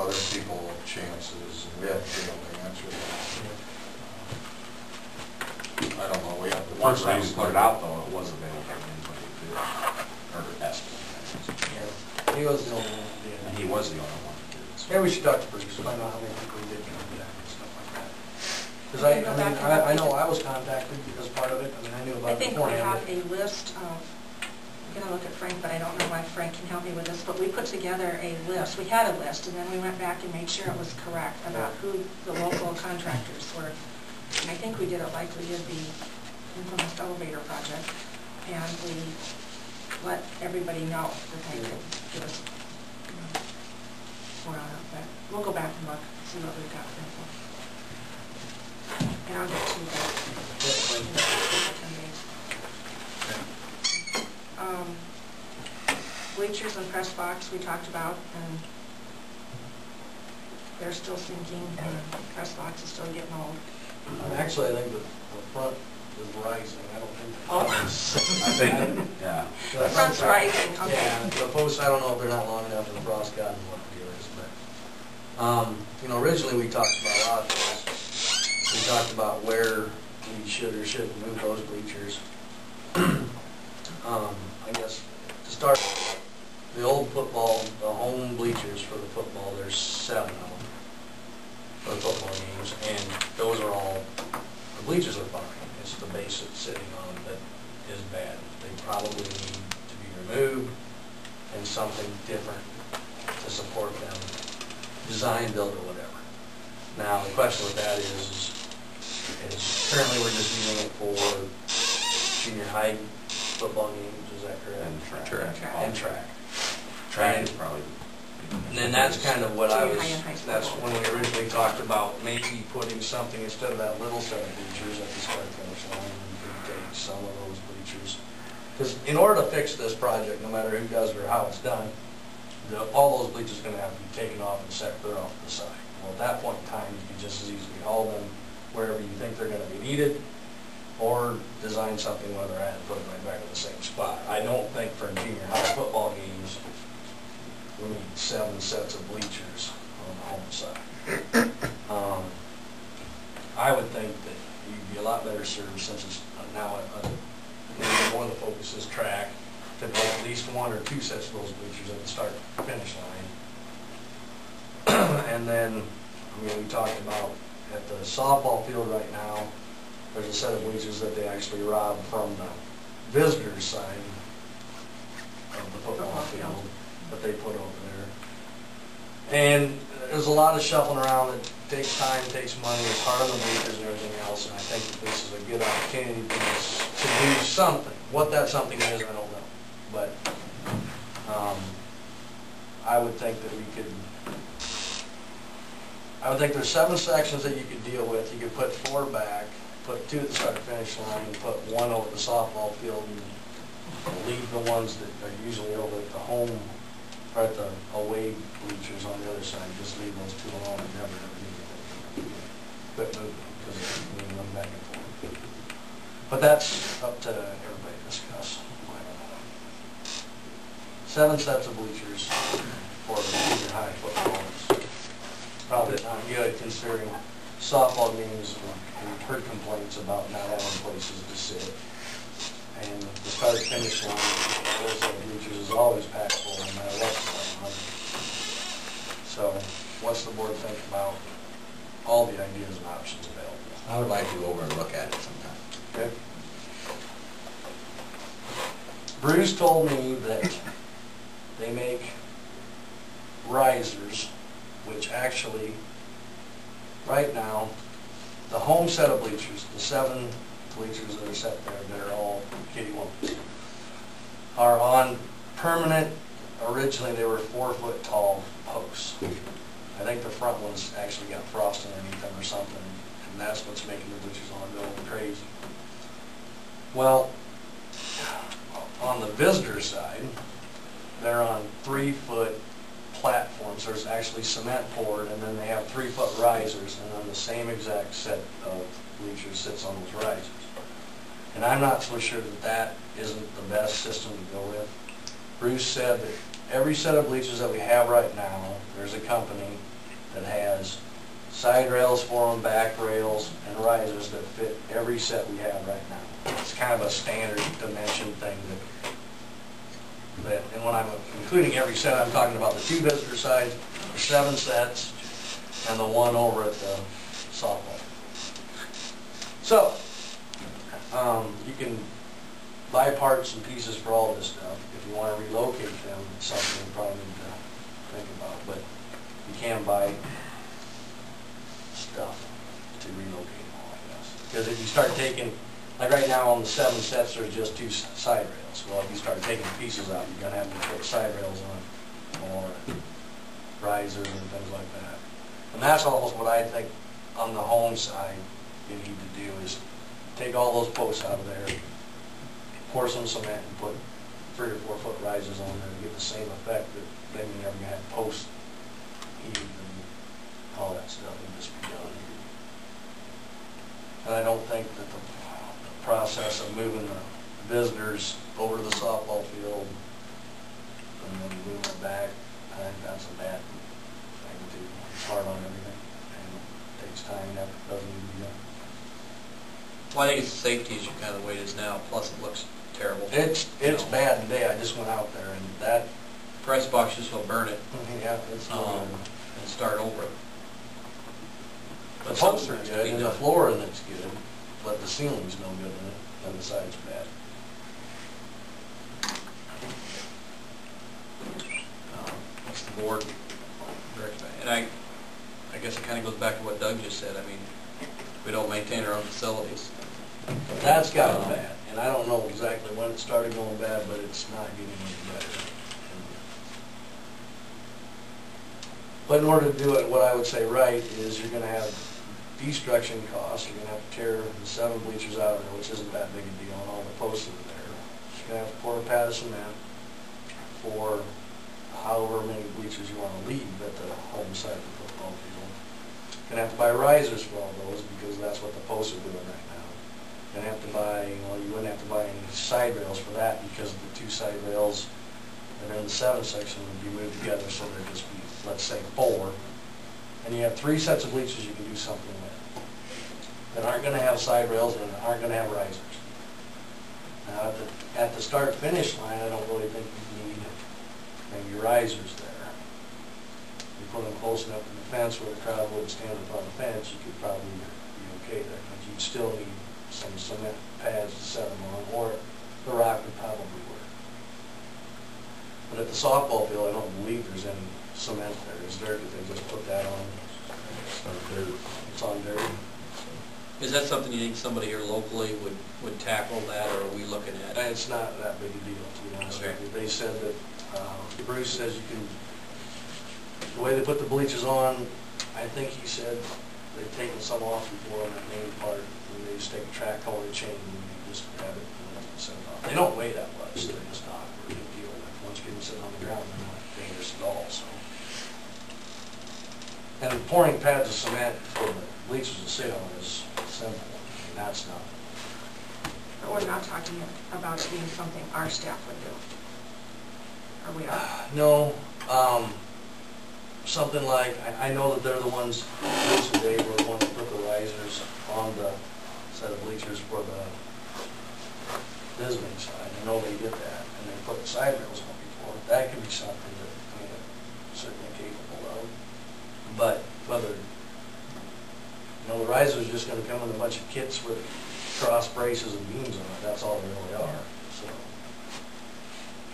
other people chances, and we haven't been able to answer that. I don't know, we have to. The first time we put it out though, it was available to anybody to do it, or estimate. Yeah, he was the only one. And he was the only one to do it. So. Yeah, we should talk to Bruce, find out how many people we did contact and stuff like that. Because I know I was contacted because part of it, I mean, I knew about it beforehand. I think we have a list of, I'm going to look at Frank, but I don't know why Frank can help me with this, but we put together a list. We had a list, and then we went back and made sure it was correct about who the local contractors were. And I think we did it like we did the infamous elevator project, and we let everybody know that they could give us more on it. But we'll go back and look, see what we've got for info. And I'll get to that. Bleachers and press box we talked about, and they're still sinking, and the press box is still getting old. Actually, I think the front is rising. I don't think. Oh. I think, yeah. The front's rising, okay. Yeah, the posts, I don't know if they're not long enough, and the frost got them what it is, but, you know, originally we talked about a lot of things. We talked about where we should or shouldn't move those bleachers. I guess, to start, the old football, the home bleachers for the football, there's 7 of them for the football games, and those are all, the bleachers are fine. It's the base it's sitting on that is bad. They probably need to be removed and something different to support them, design, build, or whatever. Now, the question with that is currently we're just using it for junior high football games, is that correct? And track. And track. Track is probably. And then that's kind of what I was, Junior high and high school. that's when we originally talked about maybe putting something instead of that little set of bleachers at the start finish line, we could take some of those bleachers. Because in order to fix this project, no matter who does it or how it's done, all those bleachers are going to have to be taken off and set clear off to the side. Well, at that point in time, you can just as easily haul them wherever you think they're going to be needed, or design something where they're at and put them right back in the same spot. I don't think for junior high football games, we need 7 sets of bleachers on the home side. I would think that you'd be a lot better served, since it's now maybe one of the focus is track, to put at least 1 or 2 sets of those bleachers at the start finish line. And then, I mean, we talked about at the softball field right now, there's a set of bleachers that they actually robbed from the visitors' side of the football field that they put over there. And there's a lot of shuffling around. It takes time, takes money, it's hard on the bleachers and everything else, and I think that this is a good opportunity to do something. What that something is, I don't know. But I would think that we could, I would think there's 7 sections that you could deal with. You could put 4 back, put 2 at the start finish line, and put 1 over the softball field, and leave the ones that are usually over at the home, or at the away bleachers on the other side. Just leave those 2 alone and never need them. Quit moving them, because they keep moving them back and forth. But that's up to everybody to discuss. 7 sets of bleachers for the junior high football is probably not good, considering softball games, we've heard complaints about not having places to sit. And the start finish line, those set of bleachers is always packed full no matter what's going on. So, what's the board think about all the ideas and options available? I would like to go over and look at it sometime. Okay. Bruce told me that they make risers, which actually, right now, the home set of bleachers, the 7 bleachers that are set there, they're all kitty ones, are on permanent, originally they were 4-foot tall posts. I think the front ones actually got frost underneath them or something, and that's what's making the bleachers all go crazy. Well, on the visitor side, they're on 3-foot platforms. There's actually cement poured, and then they have 3-foot risers, and then the same exact set of bleachers sits on those risers. And I'm not so sure that that isn't the best system to go with. Bruce said that every set of bleachers that we have right now, there's a company that has side rails for them, back rails, and risers that fit every set we have right now. It's kind of a standard dimension thing and when I'm including every set, I'm talking about the 2 visitor sides, the 7 sets, and the 1 over at the softball. So, you can buy parts and pieces for all this stuff. If you want to relocate them, it's something you probably need to think about. But you can buy stuff to relocate them all, I guess. Because if you start taking, like right now on the 7 sets, there's just 2 side rails. Well, if you start taking pieces out, you're going to have to put side rails on, or risers and things like that. And that's almost what I think on the home side you need to do is take all those posts out of there, pour some cement and put 3 or 4 foot risers on there to get the same effect that then you're never going to have post heat and all that stuff and just be done. And I don't think that the process of moving the visitors over to the softball field and then moving it back, I think that's a bad thing to do. It's hard on everything and it takes time and effort, doesn't need to be done. Well, I think it's the safety issue kind of the way it is now, plus it looks terrible. It's bad today. I just went out there and that... Press box just will burn it Yeah, it's and start over. the posts are good and the flooring is good, but the ceiling's no good in it and the side's bad. What's the board recommend? And I guess it kind of goes back to what Doug just said. I mean, we don't maintain our own facilities. That's gotten bad, and I don't know exactly when it started going bad, but it's not getting any better. But in order to do it, what I would say right is you're going to have destruction costs. You're going to have to tear the 7 bleachers out of there, which isn't that big a deal, and all the posts that are there. You're going to have to pour a pad of cement for however many bleachers you want to leave at the home side of the football field. You're going to have to buy risers for all those because that's what the posts are doing right now. You're going to have to buy, well, you wouldn't have to buy any side rails for that because the 2 side rails that are in the 7 section would be moved together, so there'd just be, let's say, 4. And you have 3 sets of bleachers you can do something with that aren't going to have side rails and aren't going to have risers. Now, at the start-finish line, I don't really think you need maybe risers there. You put them close enough to the fence where the crowd wouldn't stand up on the fence, you could probably be okay there. But you'd still need some cement pads to set them on, or the rock would probably work. But at the softball field, I don't believe there's any cement there. Is there? Did they just put that on? It's on dirt. It's on dirt. Is that something you think somebody here locally would tackle that, or are we looking at? And it's not that big a deal, to be honest with you. They said that, Bruce says you can, the way they put the bleachers on, I think he said they've taken some off before on that main part, and they just take a track holder chain and you just grab it and set it off. They don't weigh that much, they're just not a big deal. Once you get them sitting on the ground, they're not dangerous at all, so. And pouring pads of cement for the bleachers to sit on is simple. I mean, that's not. But we're not talking about it being something our staff would do. Or we are? No, something like, I know that they're the ones, today were the ones that put the risers on the set of bleachers for the visiting side. I know they did that, and they put the side rails on before. That could be something that we're certainly capable of. But whether, the risers are just going to come in a bunch of kits with cross braces and beams on it. That's all they really are. So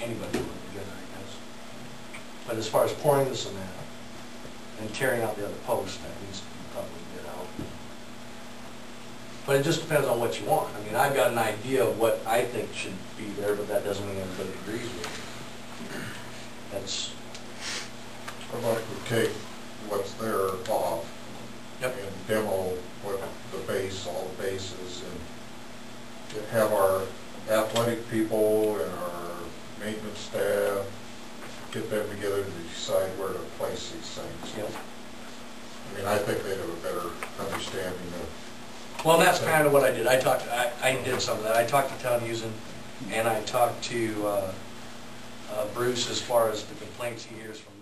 anybody can put it together, I guess. But as far as pouring the cement and tearing out the other posts, that needs to be probably get out. But it just depends on what you want. I mean, I've got an idea of what I think should be there, but that doesn't mean everybody agrees with it. That's. I'd like to take what's there off. Yep. And demo what the base, all the bases, and have our athletic people and our maintenance staff get them together to decide where to place these things. Yep. I mean, I think they'd have a better understanding of. Well, that's kind of what I did. I did some of that. I talked to Town Houston, and I talked to Bruce, as far as the complaints he hears from